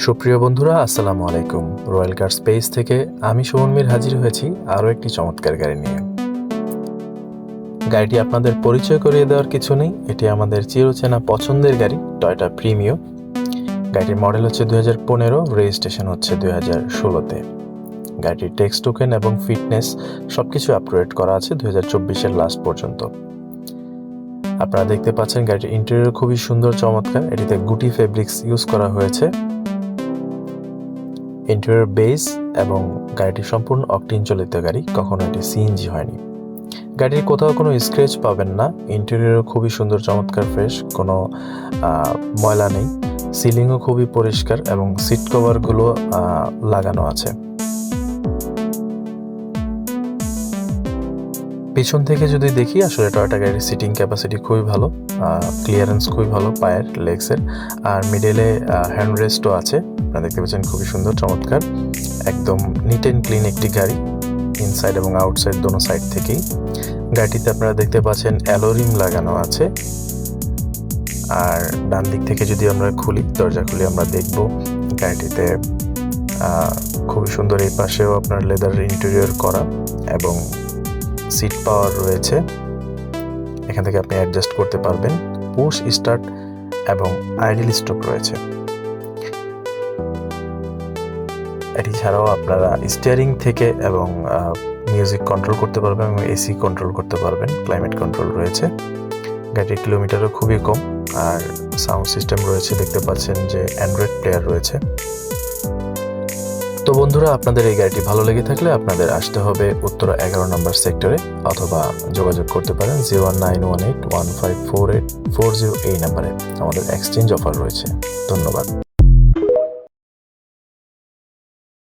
সুপ্রিয় বন্ধুরা, আসসালামু আলাইকুম। রয়্যাল কার স্পেস থেকে আমি সুমন মীর হাজির হয়েছি আরও একটি চমৎকার গাড়ি নিয়ে। গাড়িটি আপনাদের পরিচয় করিয়ে দেওয়ার কিছু নেই, এটি আমাদের চিরচেনা পছন্দের গাড়ি টয়োটা প্রিমিও। গাড়িটির মডেল হচ্ছে 2015, রেজিস্ট্রেশন হচ্ছে 2016-তে। গাড়িটির টেক্সট টোকেন এবং ফিটনেস সবকিছু আপগ্রেড করা আছে 2024-এর লাস্ট পর্যন্ত। আপনারা দেখতে পাচ্ছেন গাড়িটির ইন্টেরিয়র খুবই সুন্দর, চমৎকার। এটিতে গুটি ফেব্রিক্স ইউজ করা হয়েছে। ইন্টেরিয়র বেস এবং গাড়িটি সম্পূর্ণ অকটেন চালিত গাড়ি, কখনো এটি সিএনজি হয়নি। গাড়ির কোথাও কোনো স্ক্র্যাচ পাবেন না। ইন্টেরিয়র খুবই সুন্দর, চমৎকার, ফ্রেশ, কোনো ময়লা নেই। সিলিংও খুবই পরিষ্কার এবং সিট কভারগুলো লাগানো আছে। পিছন থেকে যদি দেখি, আসলে টয়োটা গাড়ির সিটিং ক্যাপাসিটি খুবই ভালো, ক্লিয়ারেন্স খুবই ভালো পায়ের, লেগসের। আর মিডেলে হ্যান্ড রেস্টও আছে। আপনারা দেখতে পাচ্ছেন খুবই সুন্দর, চমৎকার, একদম নিট অ্যান্ড ক্লিন একটি গাড়ি, ইনসাইড এবং আউটসাইড দোনো সাইড থেকেই। গাড়িটিতে আপনারা দেখতে পাচ্ছেন অ্যালোরিম লাগানো আছে। আর ডান দিক থেকে যদি আমরা দরজা খুলি, আমরা দেখব গাড়িটিতে খুবই সুন্দর, এই পাশেও আপনার লেদার ইন্টেরিয়র করা এবং সিট পাওয়ার রয়েছে। এখান থেকে আপনি অ্যাডজাস্ট করতে পারবেন। পুশ স্টার্ট এবং আইডল স্টপ রয়েছে। এটি ছাড়াও আপনারা স্টিয়ারিং থেকে এবং মিউজিক কন্ট্রোল করতে পারবেন এবং এসি কন্ট্রোল করতে পারবেন, ক্লাইমেট কন্ট্রোল রয়েছে। গাড়ির কিলোমিটারও খুবই কম। আর সাউন্ড সিস্টেম রয়েছে, দেখতে পাচ্ছেন যে অ্যান্ড্রয়েড প্লেয়ার রয়েছে। তো বন্ধুরা, আপনাদের এই গাড়িটি ভালো লেগে থাকলে আপনাদের আসতে হবে উত্তরা 11 নম্বর সেক্টরে, অথবা যোগাযোগ করতে পারেন 09181548408 এই নাম্বারে। আমাদের এক্সচেঞ্জ অফার রয়েছে। ধন্যবাদ।